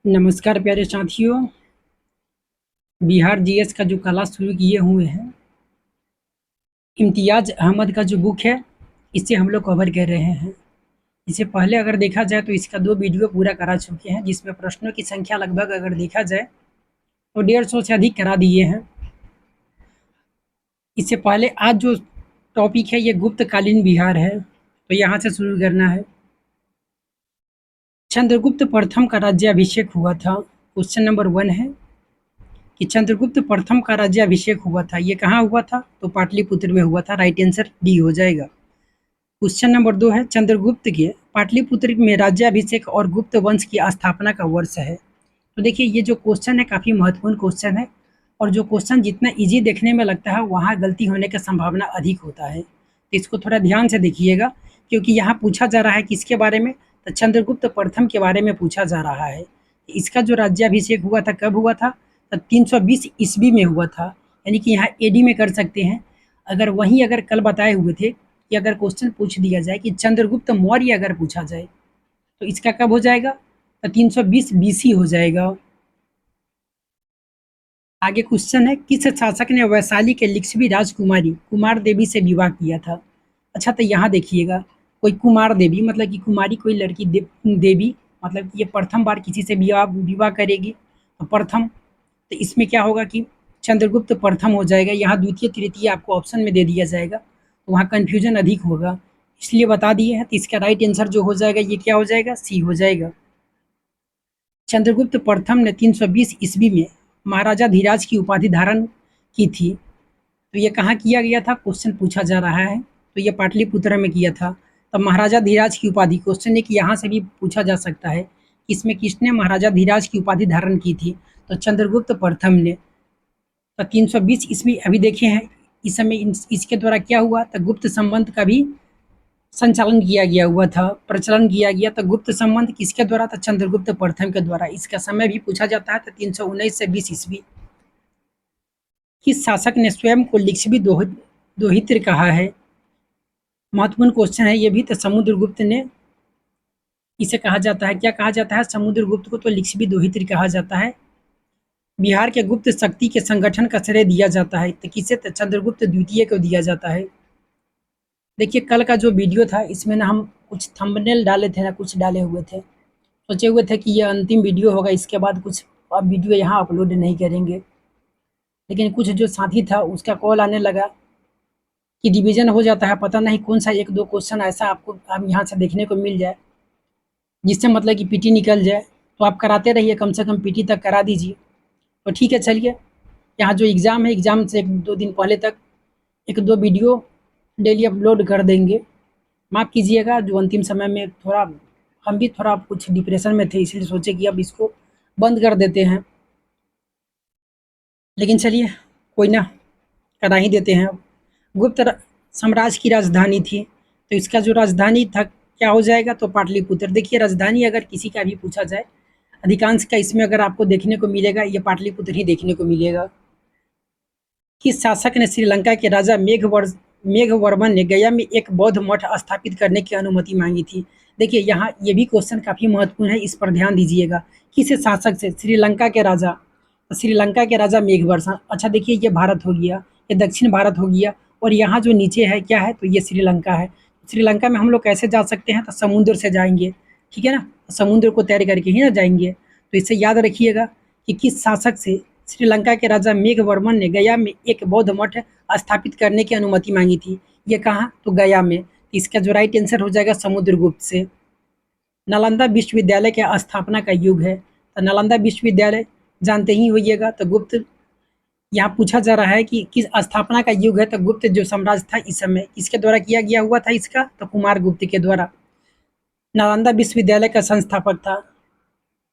नमस्कार प्यारे साथियों। बिहार जीएस का जो क्लास शुरू किए हुए हैं, इम्तियाज अहमद का जो बुक है, इसे हम लोग कवर कर रहे हैं। इससे पहले अगर देखा जाए तो इसका 2 वीडियो पूरा करा चुके हैं, जिसमें प्रश्नों की संख्या लगभग अगर देखा जाए तो 150 से अधिक करा दिए हैं। इससे पहले आज जो टॉपिक है ये गुप्तकालीन बिहार है, तो यहाँ से शुरू करना है। चंद्रगुप्त प्रथम का राज्याभिषेक हुआ था। क्वेश्चन नंबर 1 है कि चंद्रगुप्त प्रथम का राज्याभिषेक हुआ था, ये कहाँ हुआ था? तो पाटलिपुत्र में हुआ था। राइट आंसर डी हो जाएगा। क्वेश्चन नंबर 2 है चंद्रगुप्त के पाटलिपुत्र में राज्याभिषेक और गुप्त वंश की स्थापना का वर्ष है। तो देखिए ये जो क्वेश्चन है काफ़ी महत्वपूर्ण क्वेश्चन है, और जो क्वेश्चन जितना इजी देखने में लगता है वहाँ गलती होने का संभावना अधिक होता है, तो इसको थोड़ा ध्यान से देखिएगा, क्योंकि यहाँ पूछा जा रहा है किसके बारे में? तो चंद्रगुप्त प्रथम के बारे में पूछा जा रहा है। इसका जो राज्याभिषेक हुआ था कब हुआ था? तो 320 ईस्वी में हुआ था, यानी कि यहाँ एडी में कर सकते हैं। अगर वहीं अगर कल बताए हुए थे कि अगर क्वेश्चन पूछ दिया जाए कि चंद्रगुप्त मौर्य अगर पूछा जाए तो इसका कब हो जाएगा? तो 320 बीसी हो जाएगा। आगे क्वेश्चन है किस शासक ने वैशाली के लिच्छवी राजकुमारी कुमार देवी से विवाह किया था? अच्छा, तो यहाँ देखिएगा, कोई कुमार देवी मतलब कि कुमारी कोई लड़की देवी, मतलब ये प्रथम बार किसी से विवाह विवाह करेगी, तो प्रथम, तो इसमें क्या होगा कि चंद्रगुप्त प्रथम हो जाएगा। यहाँ द्वितीय तृतीय आपको ऑप्शन में दे दिया जाएगा, तो वहाँ कन्फ्यूजन अधिक होगा, इसलिए बता दिए हैं। तो इसका राइट आंसर जो हो जाएगा ये क्या हो जाएगा? सी हो जाएगा। चंद्रगुप्त प्रथम ने 320 ईस्वी में महाराजा धीराज की उपाधि धारण की थी, तो ये कहाँ किया गया था? क्वेश्चन पूछा जा रहा है, तो ये पाटलिपुत्र में किया था। तब महाराजा धीराज की उपाधि, क्वेश्चन है कि यहाँ से भी पूछा जा सकता है इसमें किसने महाराजा धीराज की उपाधि धारण की थी? तो चंद्रगुप्त प्रथम ने। तो 320 ईस्वी अभी देखे हैं, इस समय इसके द्वारा क्या हुआ? तो गुप्त संबंध का भी संचालन किया गया हुआ था, प्रचलन किया गया। तो गुप्त संबंध किसके द्वारा? था चंद्रगुप्त प्रथम के द्वारा। इसका समय भी पूछा जाता है, तो 319 से 20 ईस्वी। किस शासक ने स्वयं को लिच्छवी दोहित्र कहा है? महत्वपूर्ण क्वेश्चन है ये भी। तो समुद्रगुप्त ने इसे कहा जाता है, क्या कहा जाता है? समुद्रगुप्त को तो लिच्छवी दोहित्र कहा जाता है। बिहार के गुप्त शक्ति के संगठन का श्रेय दिया जाता है, तो किसे? तो चंद्रगुप्त द्वितीय को दिया जाता है। देखिए कल का जो वीडियो था इसमें ना हम कुछ थंबनेल डाले थे ना, कुछ डाले हुए थे, सोचे हुए थे कि ये अंतिम वीडियो होगा, इसके बाद कुछ अब वीडियो यहाँ अपलोड नहीं करेंगे, लेकिन कुछ जो साथी था उसका कॉल आने लगा कि डिवीजन हो जाता है, पता नहीं कौन सा 1-2 क्वेश्चन ऐसा आपको अब यहाँ से देखने को मिल जाए जिससे मतलब कि पीटी निकल जाए, तो आप कराते रहिए, कम से कम पीटी तक करा दीजिए। तो ठीक है, चलिए यहाँ जो एग्ज़ाम है, एग्ज़ाम से 1-2 दिन पहले तक 1-2 वीडियो डेली अपलोड कर देंगे। माफ़ कीजिएगा, जो अंतिम समय में थोड़ा हम भी थोड़ा कुछ डिप्रेशन में थे, इसलिए सोचे कि अब इसको बंद कर देते हैं, लेकिन चलिए कोई ना, करा ही देते हैं। गुप्त साम्राज्य की राजधानी थी, तो इसका जो राजधानी था क्या हो जाएगा? तो पाटलिपुत्र। देखिए राजधानी अगर किसी का भी पूछा जाए, अधिकांश का इसमें अगर आपको देखने को मिलेगा, ये पाटलिपुत्र ही देखने को मिलेगा। किस शासक ने श्रीलंका के राजा मेघवर्मन ने गया में एक बौद्ध मठ स्थापित करने की अनुमति मांगी थी? देखिए यहाँ ये भी क्वेश्चन काफ़ी महत्वपूर्ण है, इस पर ध्यान दीजिएगा। किस शासक से? श्रीलंका के राजा, श्रीलंका के राजा मेघवर्षण। अच्छा देखिए ये भारत हो गया, ये दक्षिण भारत हो गया, और यहाँ जो नीचे है क्या है? तो ये श्रीलंका है। श्रीलंका में हम लोग कैसे जा सकते हैं? तो समुद्र से जाएंगे, ठीक है ना, समुद्र को तैर करके ही ना जाएंगे। तो इसे याद रखिएगा कि किस शासक से श्रीलंका के राजा मेघवर्मन ने गया में एक बौद्ध मठ स्थापित करने की अनुमति मांगी थी। ये कहाँ? तो गया में। इसका जो राइट आंसर हो जाएगा समुद्रगुप्त से। नालंदा विश्वविद्यालय के स्थापना का युग है, तो नालंदा विश्वविद्यालय जानते ही होइएगा। तो गुप्त, यहाँ पूछा जा रहा है कि किस स्थापना का युग है? तो गुप्त जो साम्राज्य था इस समय किसके द्वारा किया गया हुआ था इसका? तो कुमार गुप्त के द्वारा नालंदा विश्वविद्यालय का संस्थापक था।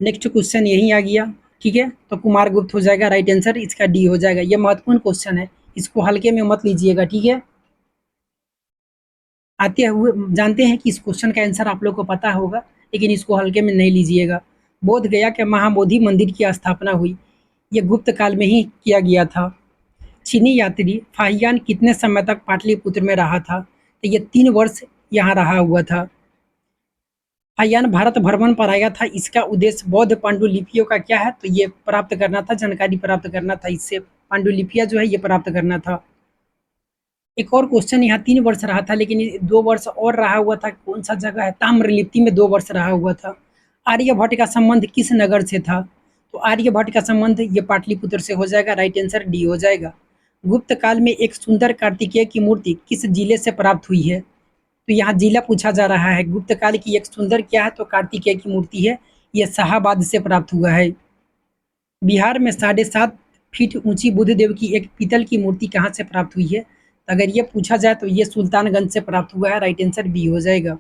नेक्स्ट क्वेश्चन यही आ गया, ठीक है, तो कुमार गुप्त हो जाएगा राइट आंसर, इसका डी हो जाएगा। ये महत्वपूर्ण क्वेश्चन है, इसको हल्के में मत लीजिएगा, ठीक है। आते हुए जानते हैं कि इस क्वेश्चन का आंसर आप लोग को पता होगा, लेकिन इसको हल्के में नहीं लीजिएगा। बोध गया के महाबोधि मंदिर की स्थापना हुई, ये गुप्त काल में ही किया गया था। चीनी यात्री फाहियान कितने समय तक पाटलिपुत्र में रहा था? तो ये 3 वर्ष यहाँ रहा हुआ था। फाहियान भारत भ्रमण पर आया था, इसका उद्देश्य बौद्ध पांडुलिपियों का क्या है, तो ये प्राप्त करना था, जानकारी प्राप्त करना था, इससे पांडुलिपियां जो है ये प्राप्त करना था। एक और क्वेश्चन यहाँ 3 वर्ष रहा था, लेकिन 2 वर्ष और रहा हुआ था, कौन सा जगह है, ताम्रलिप्ति में 2 वर्ष रहा हुआ था। आर्यभट्ट का संबंध किस नगर से था, तो आर्यभट्ट का संबंध ये पाटलिपुत्र से हो जाएगा, राइट आंसर डी हो जाएगा। गुप्त काल में एक सुंदर कार्तिकेय की मूर्ति किस जिले से प्राप्त हुई है, तो यहाँ जिला पूछा जा रहा है। गुप्त काल की एक सुंदर क्या है, तो कार्तिकेय की मूर्ति है, यह शाहाबाद से प्राप्त हुआ है। बिहार में 7.5 फीट ऊंची बुद्ध देव की एक पीतल की मूर्ति कहाँ से प्राप्त हुई है, तो अगर ये पूछा जाए तो ये सुल्तानगंज से प्राप्त हुआ है, राइट आंसर बी हो जाएगा।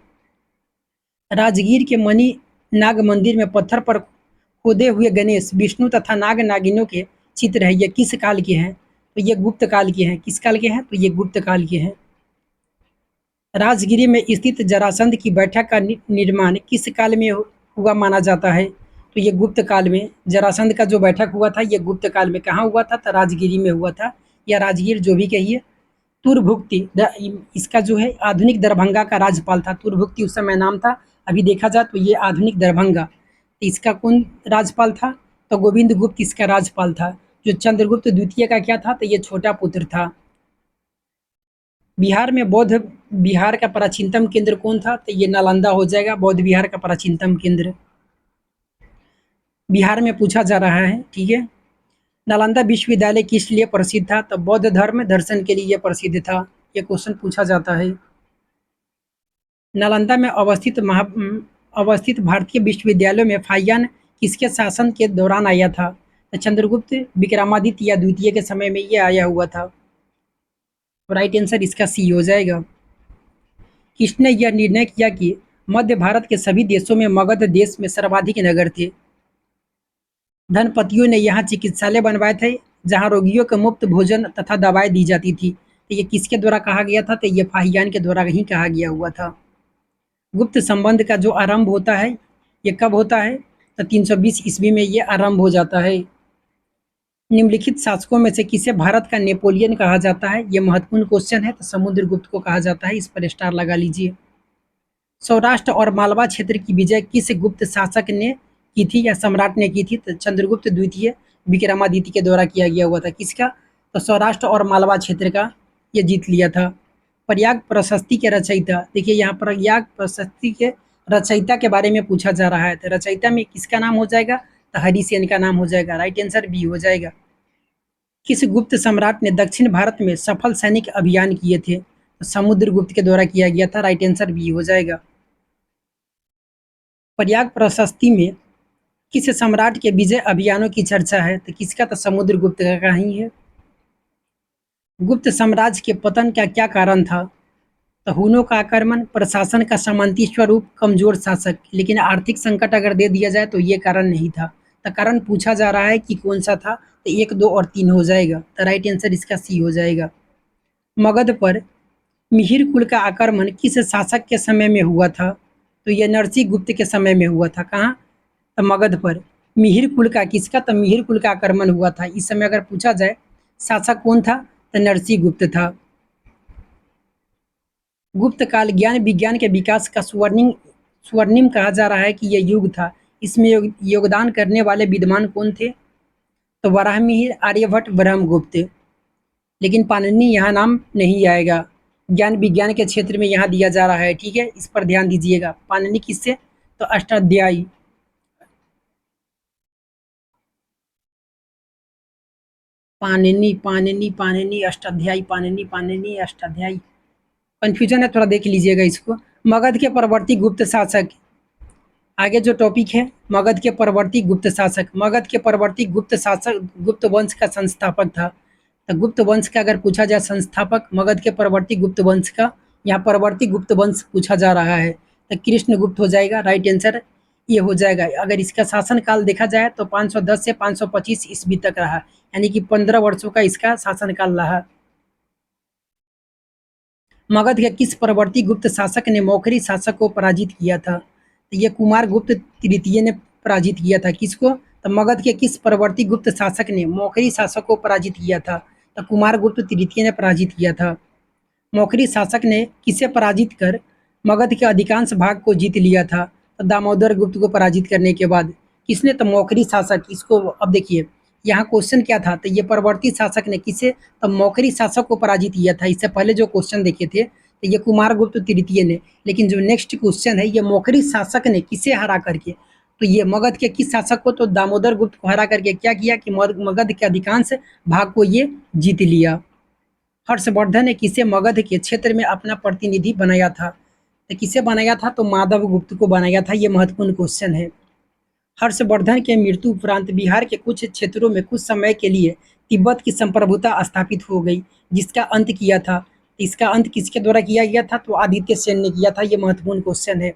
राजगीर के मणि नाग मंदिर में पत्थर पर खोदे हुए गणेश, विष्णु तथा नाग नागिनों के चित्र है, ये किस काल के हैं, तो ये गुप्त काल के हैं। किस काल के हैं, तो ये गुप्त काल के हैं। राजगिरी में स्थित जरासंध की बैठक का निर्माण किस काल में हुआ माना जाता है, तो ये गुप्त काल में। जरासंध का जो बैठक हुआ था ये गुप्त काल में कहाँ हुआ था, तो राजगिरी में हुआ था, या राजगीर जो भी कहिए। तुरभुक्ति इसका जो है आधुनिक दरभंगा का राज्यपाल था, तुरभुक्ति उस समय नाम था, अभी देखा जाए तो ये आधुनिक दरभंगा। तो इसका कौन राज्यपाल था, तो गोविंद गुप्त इसका राज्यपाल था। जो चंद्रगुप्त द्वितीय का क्या था, तो ये छोटा पुत्र था। बिहार में बौद्ध बिहार का प्राचीनतम केंद्र कौन था, तो ये नालंदा हो जाएगा, बौद्ध बिहार का प्राचीनतम केंद्र बिहार में पूछा जा रहा है, ठीक है। नालंदा विश्वविद्यालय किस लिए प्रसिद्ध था, तो बौद्ध धर्म दर्शन के लिए प्रसिद्ध था, ये क्वेश्चन पूछा जाता है। नालंदा में अवस्थित भारतीय विश्वविद्यालयों में फाहियान किसके शासन के दौरान आया था, तो चंद्रगुप्त विक्रमादित्य या द्वितीय के समय में ये आया हुआ था, राइट आंसर इसका सी हो जाएगा। किसने यह निर्णय किया कि मध्य भारत के सभी देशों में मगध देश में सर्वाधिक नगर थे। धनपतियों ने यहाँ चिकित्सालय बनवाए थे, जहाँ रोगियों को मुफ्त भोजन तथा दवाएं दी जाती थी, तो ये किसके द्वारा कहा गया था, तो ये फाहियान के द्वारा ही कहा गया हुआ था। गुप्त संबंध का जो आरंभ होता है ये कब होता है, तो 320 ईस्वी में ये आरंभ हो जाता है। निम्नलिखित शासकों में से किसे भारत का नेपोलियन कहा जाता है, ये महत्वपूर्ण क्वेश्चन है, तो समुद्रगुप्त को कहा जाता है, इस पर स्टार लगा लीजिए। सौराष्ट्र और मालवा क्षेत्र की विजय किस गुप्त शासक ने की थी, या सम्राट ने की थी, तो चंद्रगुप्त द्वितीय विक्रमादित्य के द्वारा किया गया हुआ था। किसका, तो सौराष्ट्र और मालवा क्षेत्र का ये जीत लिया था। प्रयाग प्रशस्ति के रचयिता, देखिए यहाँ प्रयाग प्रशस्ति के रचयिता के बारे में पूछा जा रहा है, तो रचयिता में किसका नाम हो जाएगा, तो हरिसेन का नाम हो जाएगा, राइट आंसर बी हो जाएगा। किस गुप्त सम्राट ने दक्षिण भारत में सफल सैनिक अभियान किए थे, तो समुद्रगुप्त के द्वारा किया गया था, राइट आंसर बी हो जाएगा। प्रयाग प्रशस्ति में किस सम्राट के विजय अभियानों की चर्चा है, तो किसका, तो समुद्रगुप्त का ही है। गुप्त साम्राज्य के पतन का क्या कारण था, तो हुनों का आक्रमण, प्रशासन का सामंती स्वरूप, कमजोर शासक। लेकिन आर्थिक संकट अगर दे दिया जाए तो ये कारण नहीं था, तो कारण पूछा जा रहा है कि कौन सा था, तो 1, 2 और 3 हो जाएगा, तो राइट आंसर इसका सी हो जाएगा। मगध पर मिहिर कुल का आक्रमण किस शासक के समय में हुआ था, तो यह नरसिंह गुप्त के समय में हुआ था। कहाँ, तो मगध पर मिहिर कुल का, किसका, तो मिहिर कुल का आक्रमण हुआ था। इस समय अगर पूछा जाए शासक कौन था, तो नरसिंह गुप्त था। गुप्त काल ज्ञान विज्ञान के विकास का स्वर्णिम कहा जा रहा है कि यह युग था। इसमें योगदान करने वाले विद्वान कौन थे, तो वराहमिहिर, आर्यभट्ट, ब्रह्मगुप्त। लेकिन पाणिनि यहाँ नाम नहीं आएगा, ज्ञान विज्ञान के क्षेत्र में यहाँ दिया जा रहा है, ठीक है, इस पर ध्यान दीजिएगा। पाणिनि किससे, तो अष्टाध्यायी, पाणिनि पाणिनि पाणिनि अष्टाध्यायी, पाणिनि पाणिनि अष्टाध्यायी, कन्फ्यूजन है, थोड़ा देख लीजिएगा इसको। मगध के परवर्ती गुप्त शासक, आगे जो टॉपिक है, मगध के परवर्ती गुप्त शासक। मगध के परवर्ती गुप्त शासक गुप्त वंश का संस्थापक था, तो गुप्त वंश का अगर पूछा जाए संस्थापक, मगध के परवर्ती गुप्त वंश का, यहाँ परवर्ती गुप्त वंश पूछा जा रहा है, तो कृष्णगुप्त हो जाएगा, राइट आंसर ये हो जाएगा। अगर इसका शासन काल देखा जाए तो 510 से 525 ईस्वी तक रहा, यानी कि 15 वर्षों का इसका शासन काल रहा। मगध के किस परवर्ती गुप्त शासक ने मौखरी शासक को पराजित किया था, तो ये कुमार गुप्त तृतीय ने पराजित किया था। किसको, तो मगध के किस परवर्ती गुप्त शासक ने मौखरी शासक को पराजित किया था, तो कुमार गुप्त तृतीय ने पराजित किया था। मौखरी शासक ने किसे पराजित कर मगध के अधिकांश भाग को जीत लिया था, तो दामोदर गुप्त को पराजित करने के बाद किसने, तो मौखरी शासक। इसको अब देखिए यहाँ क्वेश्चन क्या था, तो ये परवर्ती शासक ने किसे, तो मौखरी शासक को पराजित किया था। इससे पहले जो क्वेश्चन देखे थे तो ये कुमारगुप्त तृतीय ने, लेकिन जो नेक्स्ट क्वेश्चन है ये मौखरी शासक ने किसे हरा करके, तो ये मगध के किस शासक को, तो दामोदर गुप्त को हरा करके क्या किया कि मगध के अधिकांश भाग को ये जीत लिया। हर्षवर्धन ने किसे मगध के क्षेत्र में अपना प्रतिनिधि बनाया था, तो किसे बनाया था, तो माधव गुप्त को बनाया था। ये महत्वपूर्ण क्वेश्चन है। हर्षवर्धन के मृत्यु उपरांत बिहार के कुछ क्षेत्रों में कुछ समय के लिए तिब्बत की संप्रभुता स्थापित हो गई, जिसका अंत किया था। इसका अंत किसके द्वारा किया गया था, तो आदित्य सेन ने किया था। ये महत्वपूर्ण क्वेश्चन है।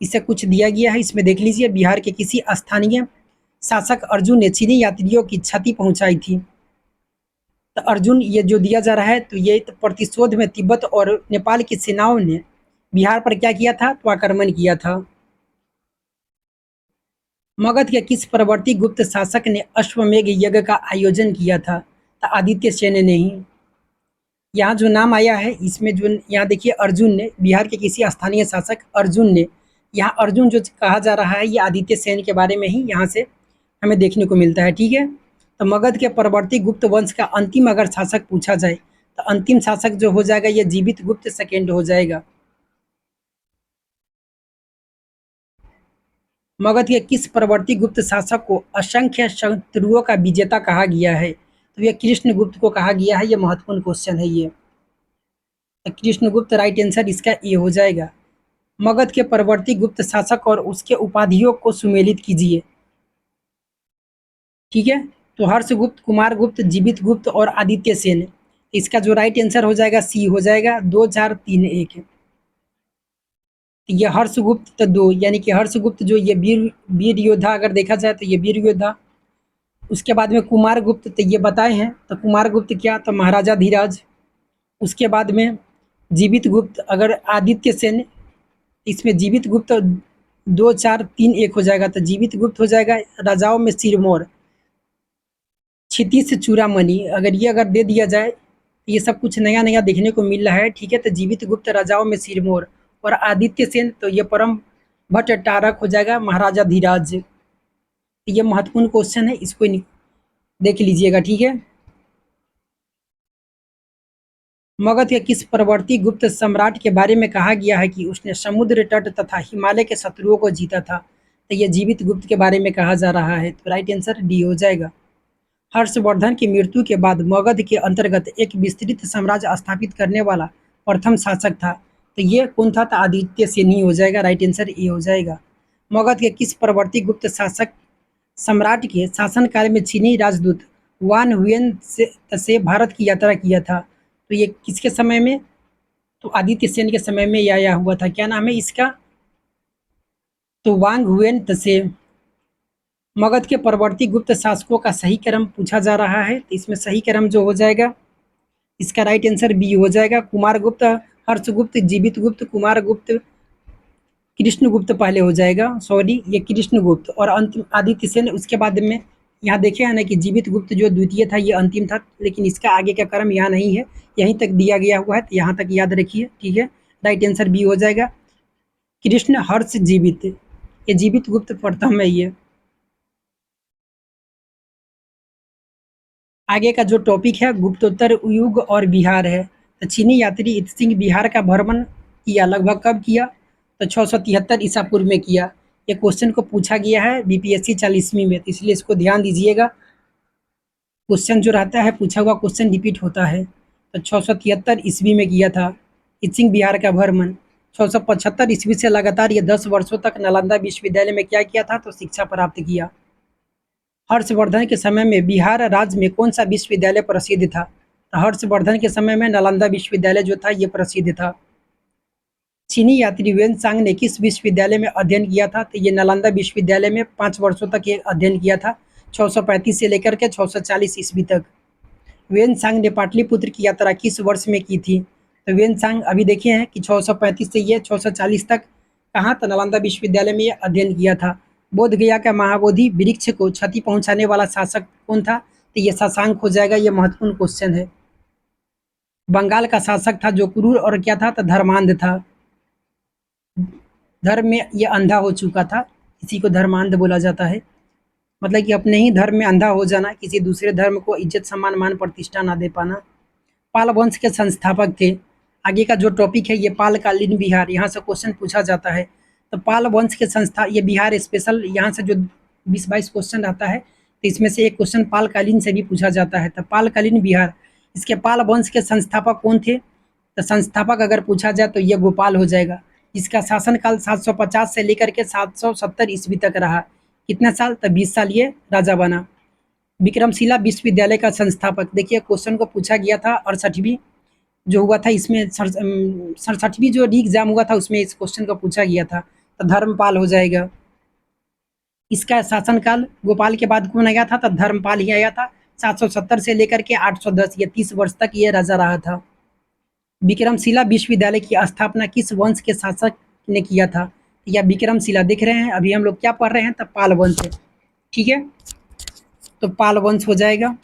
इसे कुछ दिया गया है, इसमें देख लीजिए। बिहार के किसी स्थानीय शासक अर्जुन ने चीनी यात्रियों की क्षति पहुंचाई थी। तो अर्जुन ये जो दिया जा रहा है, तो ये प्रतिशोध में तिब्बत और नेपाल की सेनाओं ने बिहार पर क्या किया था, तो आक्रमण किया था। मगध के किस परवर्ती गुप्त शासक ने अश्वमेघ यज्ञ का आयोजन किया था, तो आदित्य सेन ने ही। यहाँ जो नाम आया है इसमें जो यहाँ देखिए अर्जुन ने, बिहार के किसी स्थानीय शासक अर्जुन ने, यहाँ अर्जुन जो कहा जा रहा है ये आदित्य सेन के बारे में ही यहाँ से हमें देखने को मिलता है। ठीक है, तो मगध के परवर्ती गुप्त वंश का अंतिम अगर शासक पूछा जाए तो अंतिम शासक जो हो जाएगा ये जीवित गुप्त सेकेंड हो जाएगा। मगध के किस परवर्ती गुप्त शासक को असंख्य शत्रुओं का विजेता कहा गया है, तो ये कृष्णगुप्त को कहा गया है। ये महत्वपूर्ण क्वेश्चन है ये। तो कृष्णगुप्त राइट आंसर इसका ए हो जाएगा। मगध के परवर्ती गुप्त शासक और उसके उपाधियों को सुमेलित कीजिए। ठीक है, तो हर्षगुप्त, कुमारगुप्त, जीवित गुप्त और आदित्य सेन। इसका जो राइट आंसर हो जाएगा सी हो जाएगा। 2 4 3 1। ये हर्षगुप्त तो 2, यानी कि हर्षगुप्त जो ये वीर वीर योद्धा अगर देखा जाए तो ये वीर योद्धा। उसके बाद में कुमारगुप्त तो ये बताए हैं, तो कुमारगुप्त क्या, तो महाराजा धीराज। उसके बाद में जीवित गुप्त, अगर आदित्य सेन, इसमें जीवित गुप्त 2 4 3 1 हो जाएगा। तो जीवित गुप्त हो जाएगा राजाओं में सिरमौर, क्षितिज चूड़ामणि। अगर ये अगर दे दिया जाए तो ये सब कुछ नया नया देखने को मिल रहा है। ठीक है, तो जीवित गुप्त राजाओं में सिरमौर, और आदित्य सेन तो ये परम भट्ट टारक हो जाएगा महाराजा धीराज। ये महत्वपूर्ण क्वेश्चन है, इसको देख लीजिएगा। ठीक है, मगध के किस परवर्ती गुप्त सम्राट के बारे में कहा गया है कि उसने समुद्र तट तथा हिमालय के शत्रुओं को जीता था, तो ये जीवित गुप्त के बारे में कहा जा रहा है। तो राइट आंसर डी हो जाएगा। हर्षवर्धन की मृत्यु के बाद मगध के अंतर्गत एक विस्तृत साम्राज्य स्थापित करने वाला प्रथम शासक था, तो ये कौन था, तो आदित्य सेन ही हो जाएगा। राइट आंसर ए हो जाएगा। मगध के किस परवर्ती गुप्त शासक सम्राट के शासनकाल में चीनी राजदूत वान हुएन से भारत की यात्रा किया था, तो ये किसके समय में, तो आदित्य सेन के समय में यह आया हुआ था। क्या नाम है इसका, तो वांग हुएन तसे। मगध के परवर्ती गुप्त शासकों का सही क्रम पूछा जा रहा है, तो इसमें सही क्रम जो हो जाएगा इसका राइट आंसर बी हो जाएगा। कुमारगुप्त, हर्षगुप्त, जीवित गुप्त, कुमारगुप्त, कृष्णगुप्त पहले हो जाएगा। सॉरी, ये कृष्णगुप्त और अंतिम आदित्य सेन। उसके बाद में यहाँ देखे है ना कि जीवित गुप्त जो द्वितीय था ये अंतिम था, लेकिन इसका आगे का क्रम यहाँ नहीं है, यहीं तक दिया गया हुआ है, तो यहाँ तक याद रखिए। ठीक है, राइट आंसर बी हो जाएगा। कृष्ण हर्ष जीवित, ये जीवित गुप्त प्रथम है ये। आगे का जो टॉपिक है गुप्तोत्तर युग और बिहार है। तो चीनी यात्री इत सिंह बिहार का भ्रमण किया, लगभग कब किया, तो 673 ईसा पूर्व में किया। ये क्वेश्चन को पूछा गया है बीपीएससी 40वीं में, तो इसलिए इसको ध्यान दीजिएगा। क्वेश्चन जो रहता है पूछा हुआ क्वेश्चन रिपीट होता है। तो 673 ईस्वी में किया था इत सिंह बिहार का भ्रमण। 675 ईस्वी से लगातार ये 10 वर्षों तक नालंदा विश्वविद्यालय में क्या किया था, तो शिक्षा प्राप्त किया। हर्षवर्धन के समय में बिहार राज्य में कौन सा विश्वविद्यालय प्रसिद्ध था, तो हर्षवर्धन के समय में नालंदा विश्वविद्यालय जो था ये प्रसिद्ध था। चीनी यात्री वेनसांग ने किस विश्वविद्यालय में अध्ययन किया था, तो ये नालंदा विश्वविद्यालय में 5 वर्षों तक ये अध्ययन किया था, 635 से लेकर के 640 ईस्वी तक। वेनसांग ने पाटलिपुत्र की यात्रा किस वर्ष में की थी, तो वेनसांग अभी देखे हैं कि 635 से ये 640 तक कहाँ, तो नालंदा विश्वविद्यालय में ये अध्ययन किया था। बोध गया का महाबोधि वृक्ष को क्षति पहुंचाने वाला शासक कौन था, तो ये शशांक हो जाएगा। ये महत्वपूर्ण क्वेश्चन है। बंगाल का शासक था जो क्रूर और क्या था, तो धर्मांध था। धर्म में ये अंधा हो चुका था, इसी को धर्मांध बोला जाता है। मतलब कि अपने ही धर्म में अंधा हो जाना, किसी दूसरे धर्म को इज्जत सम्मान मान प्रतिष्ठा ना दे पाना। पाल वंश के संस्थापक थे। आगे का जो टॉपिक है ये पालकालीन बिहार, यहाँ से क्वेश्चन पूछा जाता है। तो पाल वंश के संस्था, ये बिहार स्पेशल, यहाँ से जो 20-22 क्वेश्चन आता है तो इसमें से एक क्वेश्चन पालकालीन से भी पूछा जाता है। तो पालकालीन बिहार, इसके पाल वंश के संस्थापक कौन थे? तो संस्थापक अगर पूछा जाए तो ये गोपाल हो जाएगा। इसका शासनकाल 750 से लेकर के 770 ईस्वी तक रहा। कितना साल? तो 20 साल ये राजा बना। विक्रमशिला विश्वविद्यालय का संस्थापक, देखिए क्वेश्चन को पूछा गया था 68वीं जो हुआ था, इसमें 67वीं जो री एग्जाम हुआ था उसमें इस क्वेश्चन को पूछा गया था। तो धर्मपाल हो जाएगा। इसका शासनकाल, गोपाल के बाद कौन आया था? तो धर्मपाल ही आया था। 770 से लेकर के 810, ये 30 वर्ष तक ये राजा रहा था। विक्रमशिला विश्वविद्यालय की स्थापना किस वंश के शासक ने किया था? या विक्रमशिला, देख रहे हैं अभी हम लोग क्या पढ़ रहे हैं? तो पाल वंश है, ठीक है, तो पाल वंश हो जाएगा।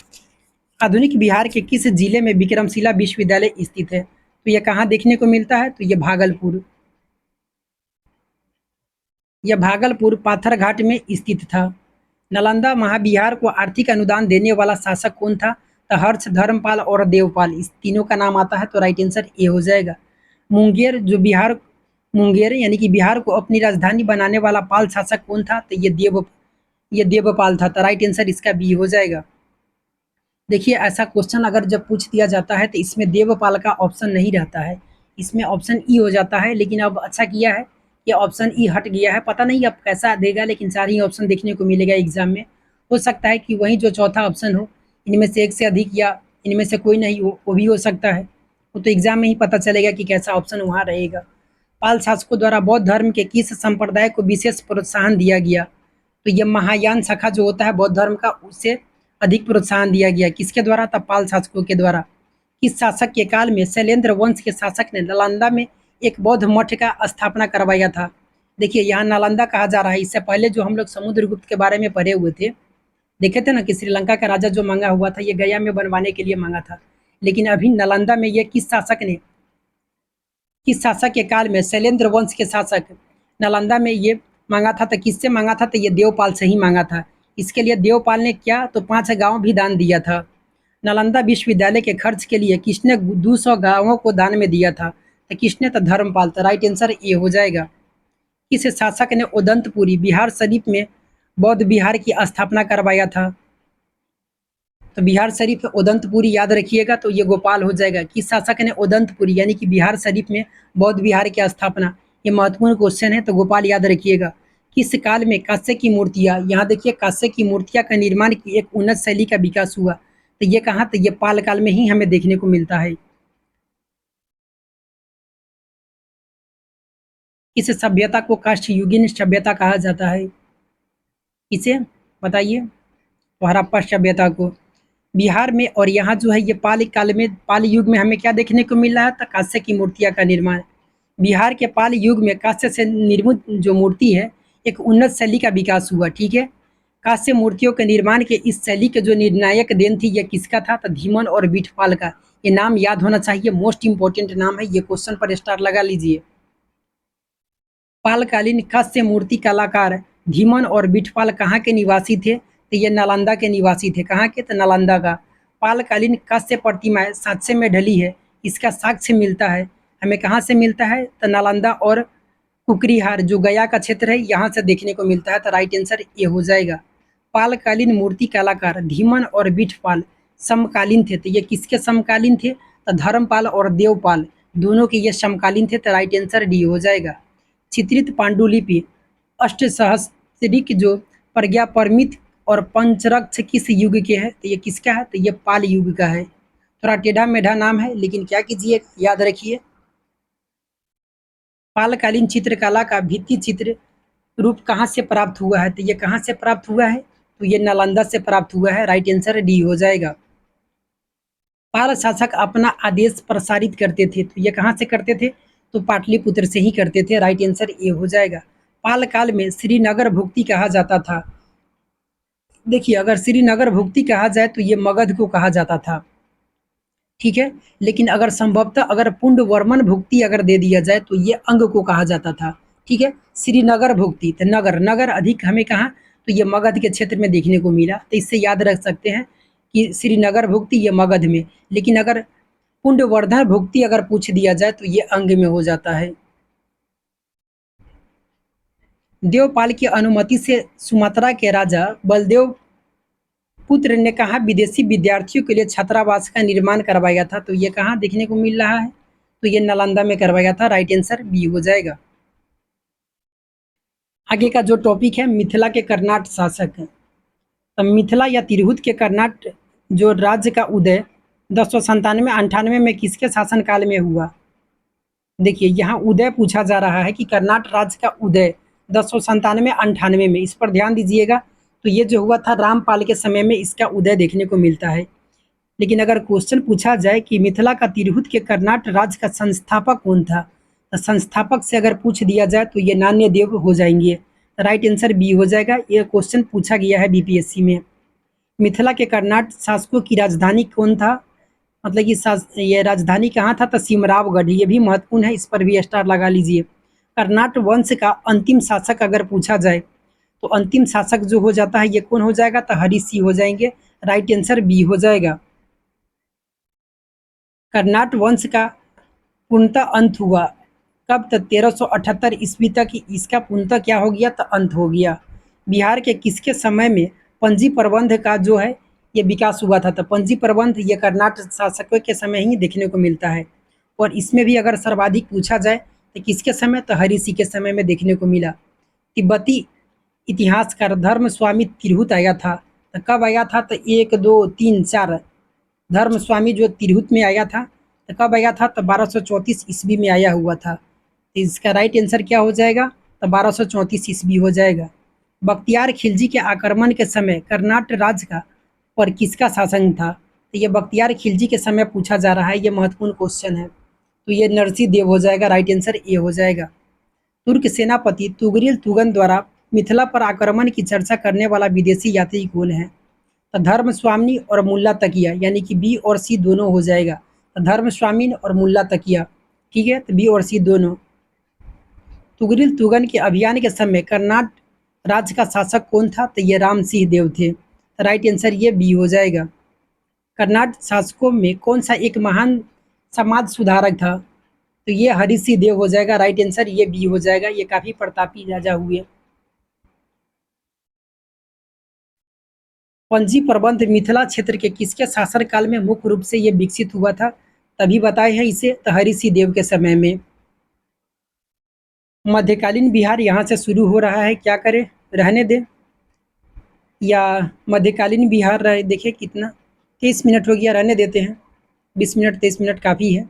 आधुनिक बिहार के किस जिले में विक्रमशिला विश्वविद्यालय स्थित है? तो यह कहाँ देखने को मिलता है? तो ये भागलपुर, यह भागलपुर पाथरघाट में स्थित था। नालंदा महाबिहार को आर्थिक अनुदान देने वाला शासक कौन था? तो हर्ष, धर्मपाल और देवपाल, इस तीनों का नाम आता है। तो राइट आंसर ए हो जाएगा। मुंगेर, जो बिहार, मुंगेर यानी कि बिहार को अपनी राजधानी बनाने वाला पाल शासक कौन था? तो ये देवपाल था। तो राइट आंसर इसका बी हो जाएगा। देखिए ऐसा क्वेश्चन अगर जब पूछ दिया जाता है तो इसमें देवपाल का ऑप्शन नहीं रहता है, इसमें ऑप्शन ई हो जाता है। लेकिन अब अच्छा किया है कि ऑप्शन ई हट गया है। पता नहीं अब कैसा देगा, लेकिन सारे ही ऑप्शन देखने को मिलेगा एग्जाम में। हो सकता है कि वही जो चौथा ऑप्शन हो, इनमें से एक से अधिक या इनमें से कोई नहीं हो, वो भी हो सकता है। वो तो एग्जाम में ही पता चलेगा कि कैसा ऑप्शन वहाँ रहेगा। पाल शासकों द्वारा बौद्ध धर्म के किस संप्रदाय को विशेष प्रोत्साहन दिया गया? तो ये महायान शाखा जो होता है बौद्ध धर्म का, उससे अधिक प्रोत्साहन दिया गया। किसके द्वारा? तब पाल शासकों के द्वारा। किस शासक के काल में शैलेंद्र वंश के शासक ने नालंदा में एक बौद्ध मठ का स्थापना करवाया था? देखिए यहाँ नालंदा कहा जा रहा है। इससे पहले जो हम लोग समुद्रगुप्त के बारे में पढ़े हुए थे, देखे थे ना कि श्रीलंका का राजा जो मांगा हुआ था, ये गया में बनवाने के लिए मांगा था। लेकिन अभी नालंदा में ये किस शासक के काल में शैलेंद्र वंश के शासक नालंदा में ये मांगा था? तो किससे मांगा था? तो ये देवपाल से ही मांगा था। इसके लिए देवपाल ने क्या, तो 5 गांव भी दान दिया था। नालंदा विश्वविद्यालय के खर्च के लिए किसने 200 गांवों को दान में दिया था? तो किसने? तो धर्मपाल। तो राइट आंसर ये हो जाएगा। किस शासक ने उदंतपुरी बिहार शरीफ में बौद्ध विहार की स्थापना करवाया था? तो बिहार शरीफ उदंतपुरी याद रखिएगा, तो ये गोपाल हो जाएगा। किस शासक ने उदंतपुरी यानी कि बिहार शरीफ में बौद्ध विहार की स्थापना? ये महत्वपूर्ण क्वेश्चन है, तो गोपाल याद रखिएगा। किस काल में कांस्य की मूर्तियां, यहाँ देखिए कांस्य की मूर्तियां का निर्माण की एक उन्नत शैली का विकास हुआ? तो ये कहाँ? तो ये पाल काल में ही हमें देखने को मिलता है। किस सभ्यता को काष्ठयुगीन सभ्यता कहा जाता है? इसे बताइए। तो हड़प्पा सभ्यता को। बिहार में और यहाँ जो है ये पाल काल में, पाल युग में हमें क्या देखने को मिल रहा है? तो कांस्य की मूर्तियां का निर्माण। बिहार के पाल युग में कांस्य से निर्मित जो मूर्ति है, एक उन्नत शैली का विकास हुआ, ठीक है। कांस्य मूर्तियों के निर्माण के इस शैली के जो निर्णायक देन थी, ये किसका था? तो धीमन और बिठपाल का। ये नाम याद होना चाहिए, मोस्ट इंपॉर्टेंट नाम है, ये क्वेश्चन पर स्टार लगा लीजिए। पालकालीन कांस्य मूर्ति कलाकार धीमन और बिठपाल कहाँ के निवासी थे? तो ये नालंदा के निवासी थे। कहाँ के? तो नालंदा का। पालकालीन कांस्य प्रतिमाएं साक्ष्य में ढली है, इसका साक्ष्य मिलता है हमें कहाँ से मिलता है? तो नालंदा और कुकरीहार जो गया का क्षेत्र है, यहाँ से देखने को मिलता है। तो राइट आंसर ये हो जाएगा। पालकालीन मूर्ति कलाकार धीमन और बिठपाल समकालीन थे। तो ये किसके समकालीन थे? तो धर्मपाल और देवपाल, दोनों के ये समकालीन थे। तो राइट आंसर डी हो जाएगा। चित्रित पांडुलिपि अष्टसहस्रिक जो प्रज्ञा परमित और पंचरक्ष किस युग के है? तो ये किसका है? तो ये पाल युग का है। थोड़ा टेढ़ा मेढ़ा नाम है, लेकिन क्या कीजिए, याद रखिए। पालकालीन चित्रकला का भित्ति चित्र रूप कहाँ से प्राप्त हुआ है? तो ये कहाँ से प्राप्त हुआ है? तो ये नालंदा से प्राप्त हुआ है। राइट आंसर डी हो जाएगा। पाल शासक अपना आदेश प्रसारित करते थे, तो ये कहाँ से करते थे? तो पाटलिपुत्र से ही करते थे। राइट आंसर ये हो जाएगा। पाल काल में श्रीनगर भुक्ति कहा जाता था। देखिए अगर श्रीनगर भुक्ति कहा जाए तो ये मगध को कहा जाता था, ठीक है। लेकिन अगर संभवतः अगर पुंड वर्मन भुक्ति अगर दे दिया जाए तो ये अंग को कहा जाता था। ठीक है। श्रीनगर भुगती, तो नगर नगर अधिक हमें कहाँ, तो ये मगध के क्षेत्र में देखने को मिला, तो इससे याद रख सकते हैं कि श्रीनगर भुगती ये मगध में। लेकिन अगर पुंडवर्धन भुगती अगर पूछ दिया जाए तो ये अंग में हो जाता है। देवपाल की अनुमति से सुमात्रा के राजा बलदेव पुत्र ने कहा विदेशी विद्यार्थियों के लिए छात्रावास का निर्माण करवाया था, तो ये कहाँ देखने को मिल रहा है, तो ये नालंदा में करवाया था। राइट आंसर बी हो जाएगा। आगे का जो टॉपिक है मिथिला के कर्नाट शासक, तो मिथिला या तिरहुत के कर्नाट जो राज्य का उदय 1097-98 में किसके शासनकाल में हुआ। देखिए यहाँ उदय पूछा जा रहा है कि कर्नाट राज्य का उदय 1097-98 में, इस पर ध्यान दीजिएगा। तो ये जो हुआ था रामपाल के समय में इसका उदय देखने को मिलता है। लेकिन अगर क्वेश्चन पूछा जाए कि मिथिला का तिरहुत के कर्नाट राज्य का संस्थापक कौन था, तो संस्थापक से अगर पूछ दिया जाए तो ये नान्य देव हो जाएंगे। राइट आंसर बी हो जाएगा। ये क्वेश्चन पूछा गया है बीपीएससी में। मिथिला के कर्नाट शासकों की राजधानी कौन था, मतलब कि ये राजधानी कहाँ था, तो सिमरावगढ़। ये भी महत्वपूर्ण है, इस पर भी स्टार लगा लीजिए। कर्नाट वंश का अंतिम शासक अगर पूछा जाए तो अंतिम शासक जो हो जाता है ये कौन हो जाएगा, तो हरिसिंह हो जाएंगे। राइट आंसर बी हो जाएगा। कर्नाट वंश का पूर्णतः अंत हुआ कब, तक 1378 ईस्वी तक इसका पूर्णतः क्या हो गया, तो अंत हो गया। बिहार के किसके समय में पंजी प्रबंध का जो है ये विकास हुआ था, तो पंजी प्रबंध ये कर्नाट शासकों के समय ही देखने को मिलता है। और इसमें भी अगर सर्वाधिक पूछा जाए तो किसके समय, तो हरिसिंह के समय में देखने को मिला। तिब्बती इतिहासकार धर्म स्वामी तिरहुत आया था, तो कब आया था, तो 1 2 3 4 धर्म स्वामी जो तिरहुत में आया था, तो कब आया था, तो 1234 ईस्वी में आया हुआ था। तो इसका राइट आंसर क्या हो जाएगा, तो 1234 ईस्वी हो जाएगा। बख्तियार खिलजी के आक्रमण के समय कर्नाट राज्य का पर किसका शासन था, तो ये बख्तियार खिलजी के समय पूछा जा रहा है, ये महत्वपूर्ण क्वेश्चन है। तो ये नरसिंह देव हो जाएगा। राइट आंसर ए हो जाएगा। तुर्क सेनापति तुगरिल तुगन द्वारा मिथिला पर आक्रमण की चर्चा करने वाला विदेशी यात्री कौन है, तो धर्म स्वामी और मुल्ला तकिया, यानी कि बी और सी दोनों हो जाएगा। तो धर्म स्वामी और मुल्ला तकिया, ठीक है, तो बी और सी दोनों। तुगरिल तुगन के अभियान के समय कर्नाट राज्य का शासक कौन था, तो ये राम सिंह देव थे। तो राइट आंसर ये बी हो जाएगा। कर्नाट शासकों में कौन सा एक महान समाज सुधारक था, तो ये हरिसिंह देव हो जाएगा। राइट आंसर ये बी हो जाएगा। ये काफी प्रतापी राजा हुए। पंजी प्रबंध मिथिला क्षेत्र के किसके शासनकाल में मुख्य रूप से ये विकसित हुआ था, तभी बताए हैं इसे, तो हरिसिंह देव के समय में। मध्यकालीन बिहार यहाँ से शुरू हो रहा है, क्या करें, रहने दें या मध्यकालीन बिहार रहे। देखिए कितना 30 मिनट हो गया, रहने देते हैं। 20 मिनट 23 मिनट काफ़ी है।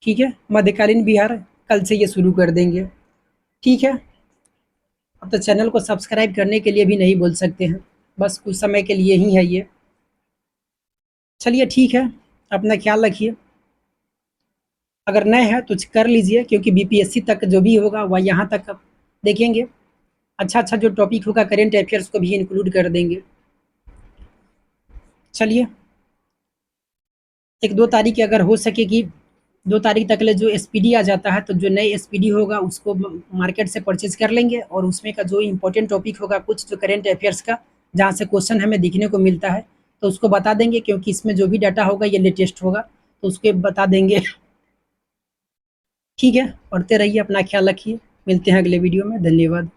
ठीक है, मध्यकालीन बिहार कल से ये शुरू कर देंगे। ठीक है, अब तो चैनल को सब्सक्राइब करने के लिए भी नहीं बोल सकते हैं, बस कुछ समय के लिए ही है ये। चलिए ठीक है, अपना ख्याल रखिए। अगर नए हैं तो कर लीजिए, क्योंकि बीपीएससी तक जो भी होगा वह यहाँ तक देखेंगे। अच्छा अच्छा जो टॉपिक होगा करेंट अफेयर्स को भी इंक्लूड कर देंगे। चलिए 1-2 तारीख अगर हो सके कि 2 तारीख तक ले जो एसपीडी आ जाता है, तो जो नए एसपीडी होगा उसको मार्केट से परचेज कर लेंगे, और उसमें का जो इम्पोर्टेंट टॉपिक होगा कुछ जो करेंट अफेयर्स का जहाँ से क्वेश्चन हमें दिखने को मिलता है तो उसको बता देंगे, क्योंकि इसमें जो भी डाटा होगा ये लेटेस्ट होगा, तो उसके बता देंगे। ठीक है, पढ़ते रहिए, अपना ख्याल रखिए, मिलते हैं अगले वीडियो में। धन्यवाद।